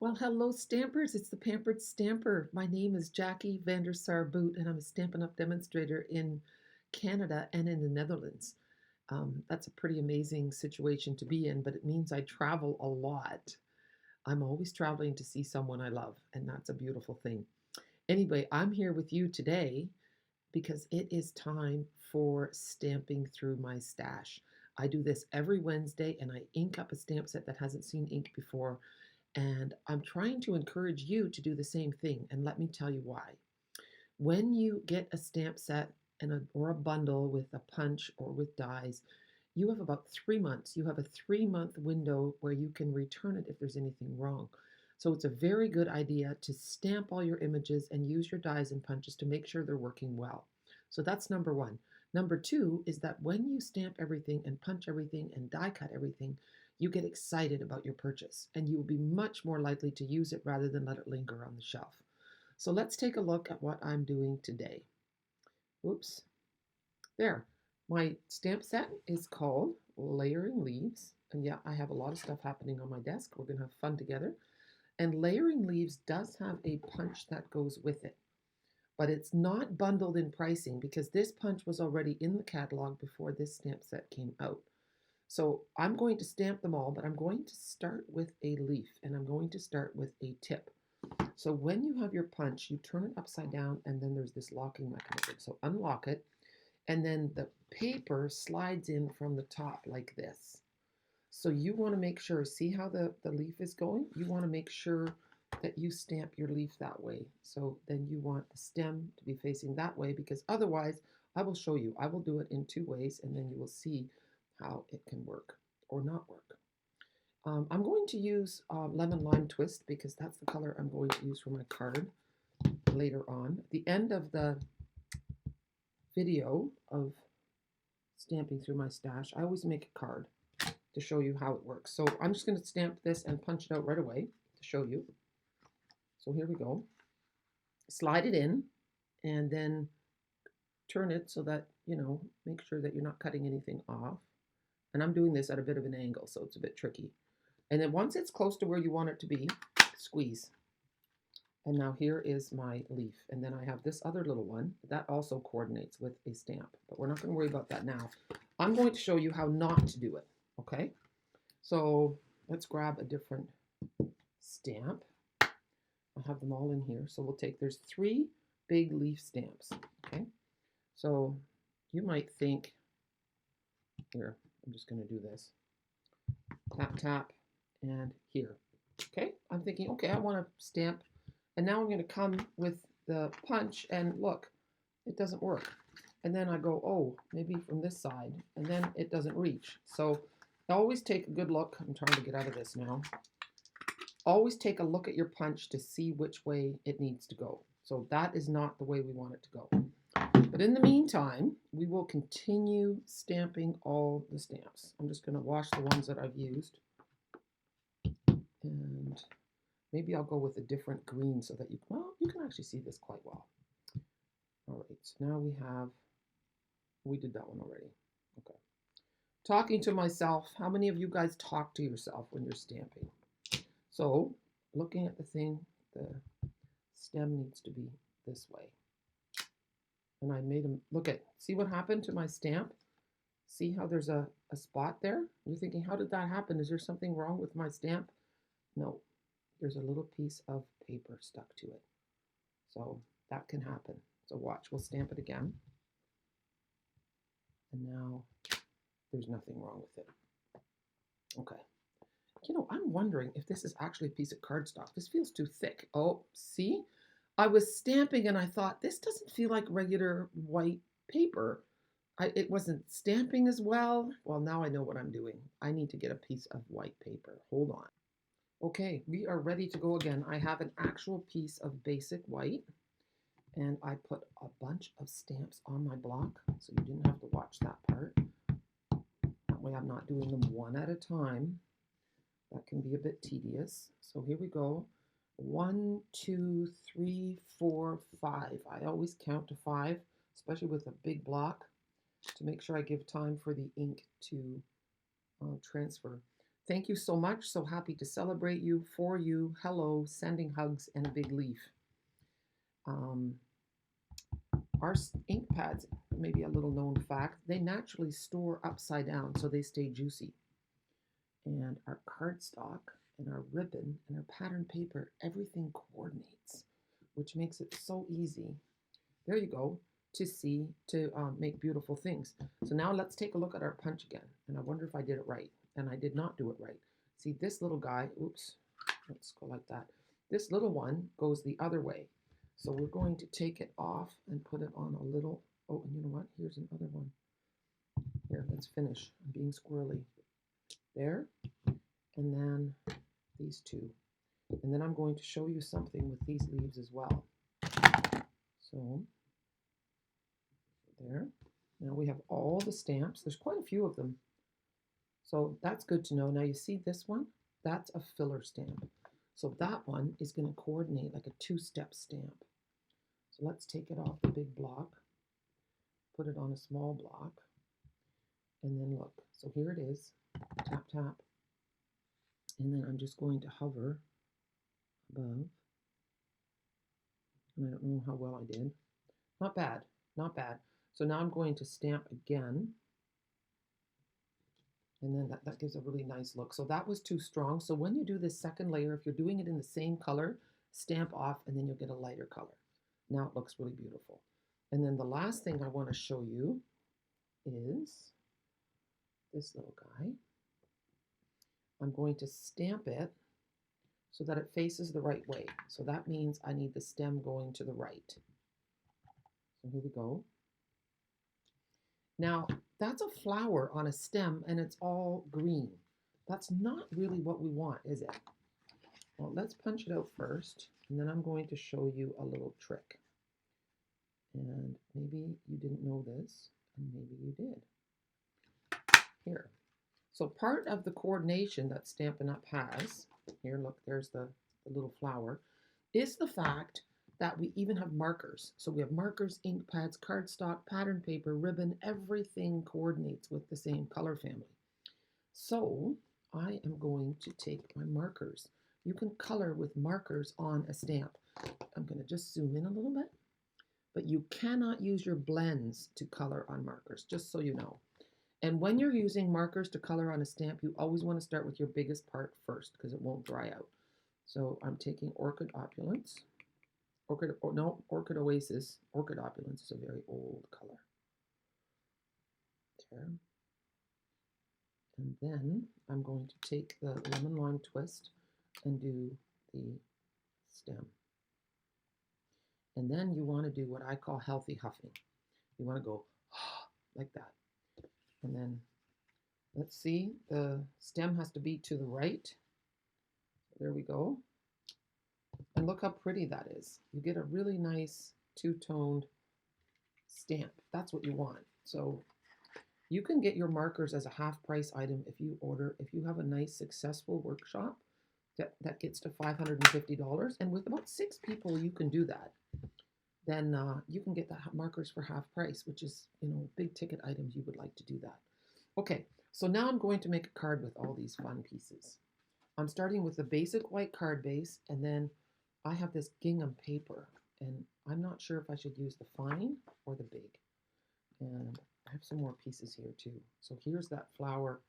Well, hello, Stampers. It's the Pampered Stamper. My name is Jackie Vandersar Boot, and I'm a Stampin' Up! Demonstrator in Canada and in the Netherlands. That's a pretty amazing situation to be in, but it means I travel a lot. I'm always traveling to see someone I love, and that's a beautiful thing. Anyway, I'm here with you today because it is time for stamping through my stash. I do this every Wednesday, and I ink up a stamp set that hasn't seen ink before, and I'm trying to encourage you to do the same thing, and let me tell you why. When you get a stamp set or a bundle with a punch or with dies, you have about 3 months. You have a 3 month window where you can return it if there's anything wrong. So it's a very good idea to stamp all your images and use your dies and punches to make sure they're working well. So that's number one. Number two is that when you stamp everything and punch everything and die cut everything, you get excited about your purchase and you will be much more likely to use it rather than let it linger on the shelf. So let's take a look at what I'm doing today. Oops, there. My stamp set is called Layering Leaves. And yeah, I have a lot of stuff happening on my desk. We're going to have fun together. And Layering Leaves does have a punch that goes with it. But it's not bundled in pricing because this punch was already in the catalog before this stamp set came out. So I'm going to stamp them all, but I'm going to start with a leaf and I'm going to start with a tip. So when you have your punch, you turn it upside down and then there's this locking mechanism. So unlock it and then the paper slides in from the top like this. So you want to make sure, see how the leaf is going? You want to make sure that you stamp your leaf that way. So then you want the stem to be facing that way because otherwise, I will show you. I will do it in two ways and then you will see how it can work or not work. I'm going to use Lemon Lime Twist because that's the color I'm going to use for my card later on. At the end of the video of stamping through my stash, I always make a card to show you how it works. So I'm just going to stamp this and punch it out right away to show you. So here we go. Slide it in and then turn it so that, make sure that you're not cutting anything off. And I'm doing this at a bit of an angle, so it's a bit tricky. And then once it's close to where you want it to be, squeeze. And now here is my leaf. And then I have this other little one that also coordinates with a stamp, but we're not going to worry about that now. I'm going to show you how not to do it, okay? So let's grab a different stamp. I have them all in here. So we'll take, there's 3 big leaf stamps, okay? So you might think, here, I'm just going to do this. Tap, tap, and here. Okay, I'm thinking, okay, I want to stamp, and now I'm going to come with the punch, and look, it doesn't work. And then I go, oh, maybe from this side, and then it doesn't reach. So always take a good look. I'm trying to get out of this now. Always take a look at your punch to see which way it needs to go. So that is not the way we want it to go. But in the meantime, we will continue stamping all the stamps. I'm just going to wash the ones that I've used. And maybe I'll go with a different green so that you can actually see this quite well. All right, so now we did that one already. Okay. Talking to myself. How many of you guys talk to yourself when you're stamping? So looking at the thing, the stem needs to be this way. And I made them, see what happened to my stamp? See how there's a spot there? You're thinking, how did that happen? Is there something wrong with my stamp? No, there's a little piece of paper stuck to it. So that can happen. So watch, we'll stamp it again. And now there's nothing wrong with it. Okay. I'm wondering if this is actually a piece of cardstock. This feels too thick. Oh, see? I was stamping and I thought, this doesn't feel like regular white paper. It wasn't stamping as well. Well, now I know what I'm doing. I need to get a piece of white paper. Hold on. Okay, we are ready to go again. I have an actual piece of basic white and I put a bunch of stamps on my block, so you didn't have to watch that part. That way I'm not doing them one at a time. That can be a bit tedious. So here we go. 1, 2, 3, 4, 5. I always count to 5, especially with a big block, to make sure I give time for the ink to transfer. Thank you so much. So happy to celebrate you, for you. Hello, sending hugs and a big leaf. Um, our ink pads, maybe a little known fact, they naturally store upside down so they stay juicy. And our cardstock and our ribbon and our pattern paper, everything coordinates, which makes it so easy. There you go, to make beautiful things. So now let's take a look at our punch again. And I wonder if I did it right. And I did not do it right. See, this little guy, oops, let's go like that. This little one goes the other way. So we're going to take it off and put it on a little, oh, and you know what? Here's another one. Here, let's finish. I'm being squirrely. There, and then these two. And then I'm going to show you something with these leaves as well. So, there. Now we have all the stamps. There's quite a few of them. So that's good to know. Now you see this one? That's a filler stamp. So that one is going to coordinate like a two-step stamp. So let's take it off the big block, put it on a small block, and then look. So here it is. Tap, tap. And then I'm just going to hover above. And I don't know how well I did. Not bad, not bad. So now I'm going to stamp again. And then that gives a really nice look. So that was too strong. So when you do this second layer, if you're doing it in the same color, stamp off and then you'll get a lighter color. Now it looks really beautiful. And then the last thing I want to show you is this little guy. I'm going to stamp it so that it faces the right way. So that means I need the stem going to the right. So here we go. Now, that's a flower on a stem and it's all green. That's not really what we want, is it? Well, let's punch it out first, and then I'm going to show you a little trick. And maybe you didn't know this, and maybe you did. Here. So part of the coordination that Stampin' Up! Has, here, look, there's the little flower, is the fact that we even have markers. So we have markers, ink pads, cardstock, pattern paper, ribbon, everything coordinates with the same color family. So I am going to take my markers. You can color with markers on a stamp. I'm going to just zoom in a little bit, but you cannot use your blends to color on markers, just so you know. And when you're using markers to color on a stamp, you always want to start with your biggest part first because it won't dry out. So I'm taking Orchid Opulence. Orchid Oasis. Orchid Opulence is a very old color. There. And then I'm going to take the Lemon Lime Twist and do the stem. And then you want to do what I call healthy huffing. You want to go like that. And then let's see, the stem has to be to the right. There we go. And look how pretty that is. You get a really nice two-toned stamp. That's what you want. So you can get your markers as a half-price item if you have a nice successful workshop that gets to $550. And with about 6 people, you can do that. Then you can get the markers for half price, which is, big ticket items, you would like to do that. Okay, so now I'm going to make a card with all these fun pieces. I'm starting with the basic white card base, and then I have this gingham paper, and I'm not sure if I should use the fine or the big. And I have some more pieces here too. So here's that flower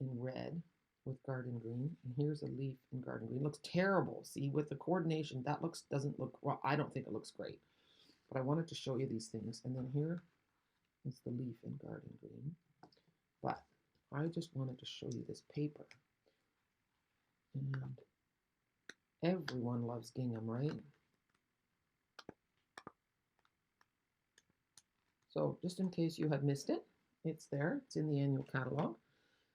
in red with garden green, and here's a leaf in garden green. It looks terrible. See, with the coordination, that doesn't look, well, I don't think it looks great. But I wanted to show you these things. And then here is the leaf in garden green. But I just wanted to show you this paper. And everyone loves gingham, right? So just in case you had missed it, it's there. It's in the annual catalog.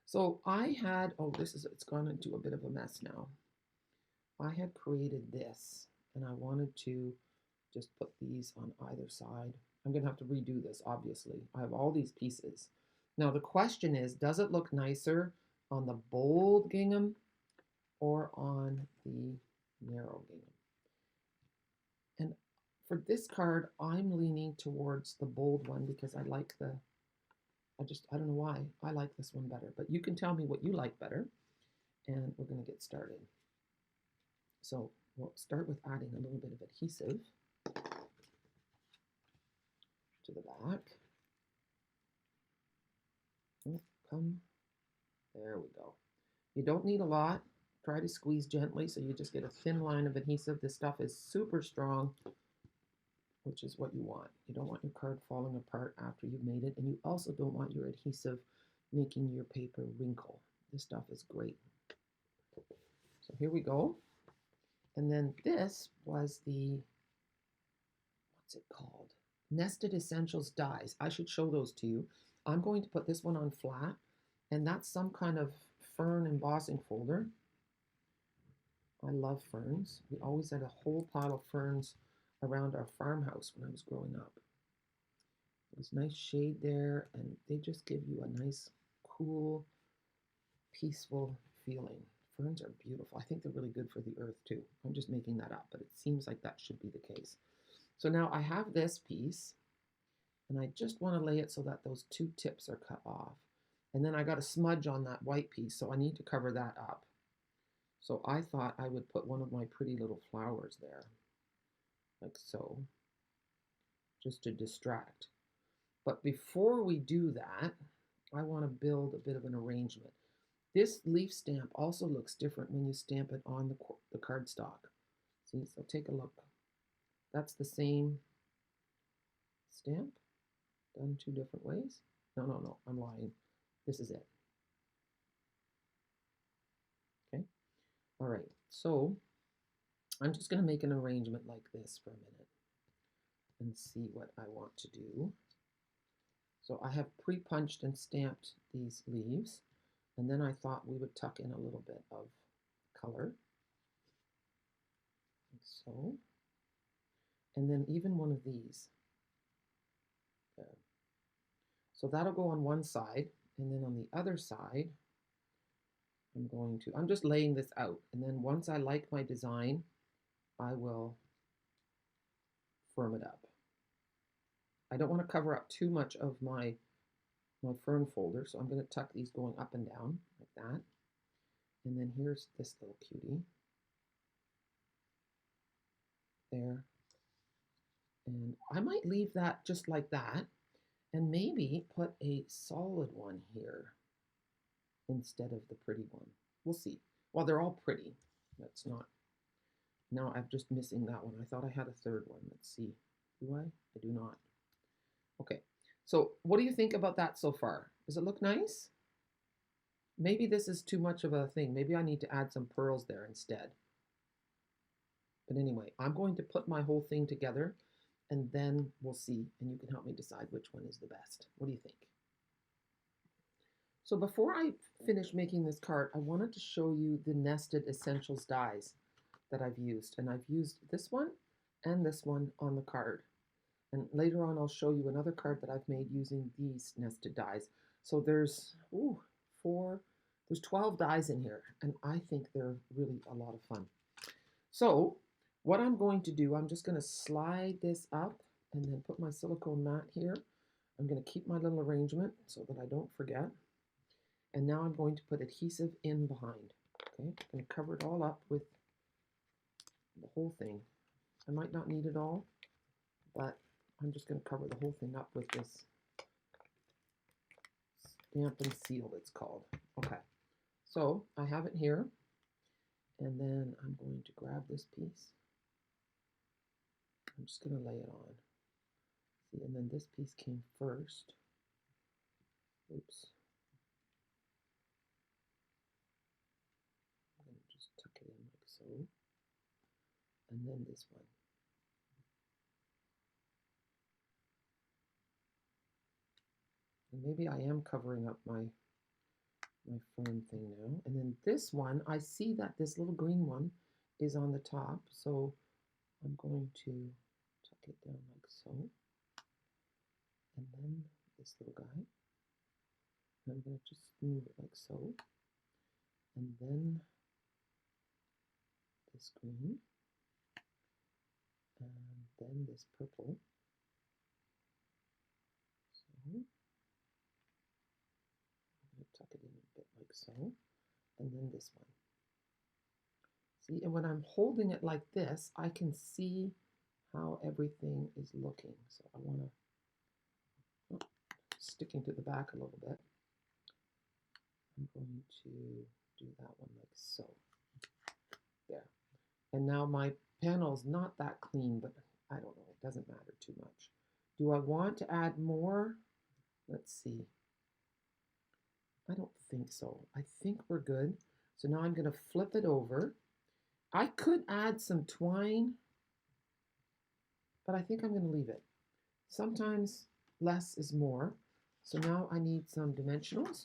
So I had, it's gone into a bit of a mess now. I had created this, and I wanted to just put these on either side. I'm going to have to redo this, obviously. I have all these pieces. Now the question is, does it look nicer on the bold gingham or on the narrow gingham? And for this card, I'm leaning towards the bold one because I like I don't know why, I like this one better. But you can tell me what you like better. and we're going to get started. So we'll start with adding a little bit of adhesive to the back. Oh, come, there we go. You don't need a lot. Try to squeeze gently so you just get a thin line of adhesive. This stuff is super strong, which is what you want. You don't want your card falling apart after you've made it, and you also don't want your adhesive making your paper wrinkle. This stuff is great. So here we go. And then this was the, what's it called? Nested Essentials dies. I should show those to you. I'm going to put this one on flat, and that's some kind of fern embossing folder. I love ferns. We always had a whole pile of ferns around our farmhouse when I was growing up. There's nice shade there, and they just give you a nice, cool, peaceful feeling. Ferns are beautiful. I think they're really good for the earth too. I'm just making that up, but it seems like that should be the case. So now I have this piece, and I just want to lay it so that those two tips are cut off. And then I got a smudge on that white piece, so I need to cover that up. So I thought I would put one of my pretty little flowers there, like so, just to distract. But before we do that, I want to build a bit of an arrangement. This leaf stamp also looks different when you stamp it on the cardstock. See, so take a look. That's the same stamp, done two different ways. No, I'm lying. This is it. Okay, all right, so I'm just going to make an arrangement like this for a minute and see what I want to do. So I have pre-punched and stamped these leaves, and then I thought we would tuck in a little bit of color, like so. And then even one of these. There. So that'll go on one side, and then on the other side, I'm just laying this out, and then once I like my design, I will firm it up. I don't want to cover up too much of my fern folder, so I'm going to tuck these going up and down like that. And then here's this little cutie. There. And I might leave that just like that, and maybe put a solid one here instead of the pretty one. We'll see. Well, they're all pretty. That's not. Now I'm just missing that one. I thought I had a third one. Let's see. Do I? I do not. Okay. So what do you think about that so far? Does it look nice? Maybe this is too much of a thing. Maybe I need to add some pearls there instead. But anyway, I'm going to put my whole thing together, and then we'll see, and you can help me decide which one is the best. What do you think? So before I finish making this card, I wanted to show you the Nested Essentials dies that I've used. And I've used this one and this one on the card. And later on, I'll show you another card that I've made using these nested dies. So there's 12 dies in here, and I think they're really a lot of fun. So what I'm going to do, I'm just going to slide this up and then put my silicone mat here. I'm going to keep my little arrangement so that I don't forget. And now I'm going to put adhesive in behind. Okay, I'm going to cover it all up with the whole thing. I might not need it all, but I'm just going to cover the whole thing up with this Stamp and Seal, it's called. Okay, so I have it here, and then I'm going to grab this piece. I'm just going to lay it on. See, and then this piece came first. Oops. I'm going to just tuck it in like so. And then this one. And maybe I am covering up my fern thing now. And then this one, I see that this little green one is on the top, so I'm going to tuck it down like so. And then this little guy. And I'm going to just move it like so. And then this green. And then this purple. So I'm going to tuck it in a bit like so. and then this one. See, and when I'm holding it like this, I can see how everything is looking. So I want to, sticking to the back a little bit, I'm going to do that one like so. There. And now my panel's not that clean, but I don't know, it doesn't matter too much. Do I want to add more? Let's see. I don't think so. I think we're good. So now I'm going to flip it over. I could add some twine, but I think I'm going to leave it. Sometimes less is more. So now I need some dimensionals.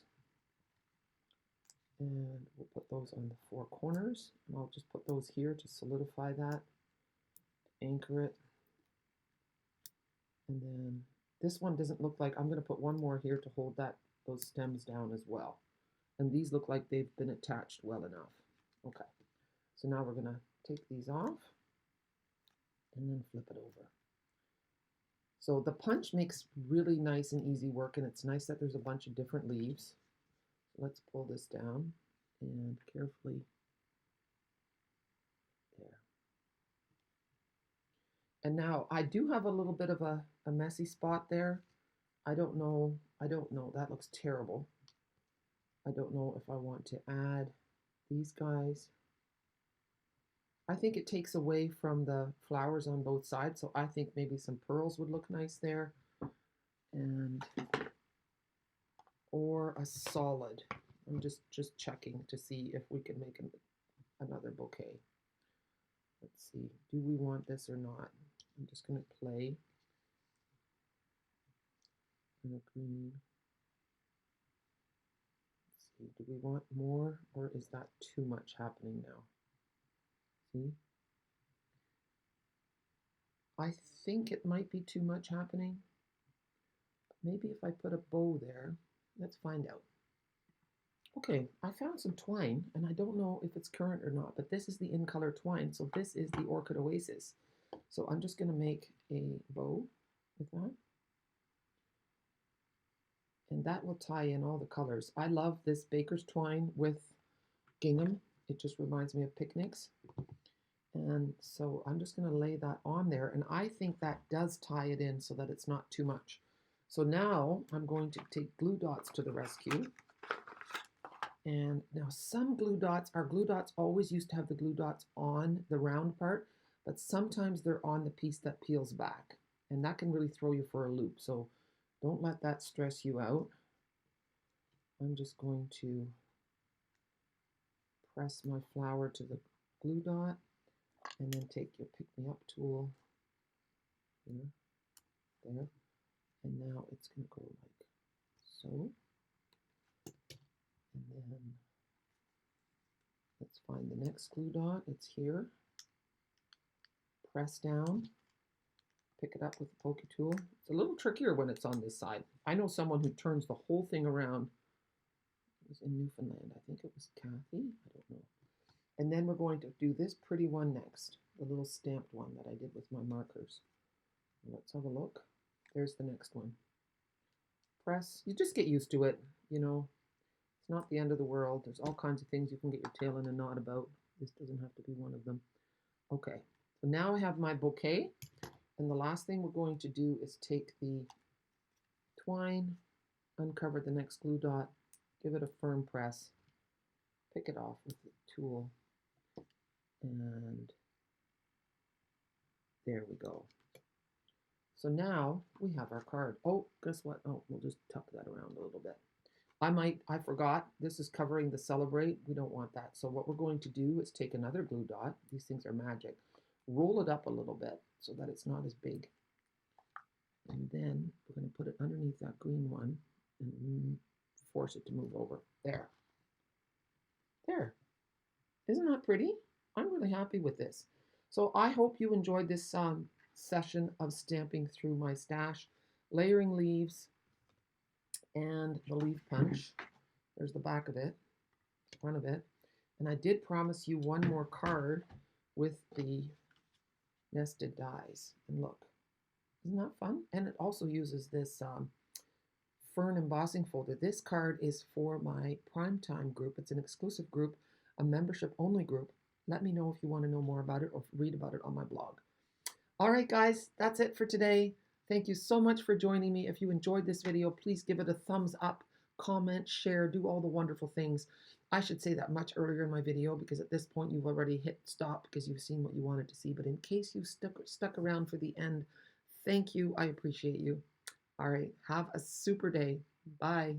And we'll put those on the four corners. And I'll just put those here to solidify that, anchor it. And then this one doesn't look like, I'm going to put one more here to hold those stems down as well. And these look like they've been attached well enough. Okay, so now we're going to take these off and then flip it over. So the punch makes really nice and easy work, and it's nice that there's a bunch of different leaves. Let's pull this down and carefully, there. And now I do have a little bit of a messy spot there. I don't know, that looks terrible. I don't know if I want to add these guys. I think it takes away from the flowers on both sides, so I think maybe some pearls would look nice there. And or a solid. I'm just checking to see if we can make another bouquet. Let's see, do we want this or not? I'm just going to play in a green. Let's see, do we want more, or is that too much happening now? See? I think it might be too much happening. Maybe if I put a bow there, let's find out. Okay, I found some twine, and I don't know if it's current or not, but this is the in color twine, so this is the Orchid Oasis. So I'm just going to make a bow with that. And that will tie in all the colors. I love this baker's twine with gingham. It just reminds me of picnics. And so I'm just going to lay that on there, and I think that does tie it in so that it's not too much. So now I'm going to take glue dots to the rescue. And now some glue dots always used to have the glue dots on the round part, but sometimes they're on the piece that peels back. And that can really throw you for a loop. So don't let that stress you out. I'm just going to press my flower to the glue dot and then take your pick-me-up tool here, there, and now it's going to go like so. And then let's find the next glue dot. It's here. Press down, pick it up with the pokey tool. It's a little trickier when it's on this side. I know someone who turns the whole thing around. It was in Newfoundland. I think it was Kathy. I don't know. And then we're going to do this pretty one next, the little stamped one that I did with my markers. Let's have a look. There's the next one. Press. You just get used to it, you know. It's not the end of the world. There's all kinds of things you can get your tail in a knot about. This doesn't have to be one of them. Okay, so now I have my bouquet, and the last thing we're going to do is take the twine, uncover the next glue dot, give it a firm press, pick it off with the tool, and there we go. So now we have our card. Oh, guess what? Oh, we'll just tuck that around a little bit. I forgot, this is covering the celebrate. We don't want that. So what we're going to do is take another glue dot. These things are magic. Roll it up a little bit so that it's not as big. And then we're going to put it underneath that green one and force it to move over. There. There. Isn't that pretty? I'm really happy with this. So I hope you enjoyed this session of stamping through my stash, layering leaves, and the leaf punch. There's the back of it, front of it. And I did promise you one more card with the nested dies. And look, isn't that fun? And it also uses this Fern embossing folder. This card is for my primetime group. It's an exclusive group, a membership only group. Let me know if you want to know more about it or read about it on my blog. All right, guys, that's it for today. Thank you so much for joining me. If you enjoyed this video, please give it a thumbs up, comment, share, do all the wonderful things. I should say that much earlier in my video because at this point you've already hit stop because you've seen what you wanted to see. But in case you stuck around for the end, thank you. I appreciate you. All right, have a super day. Bye.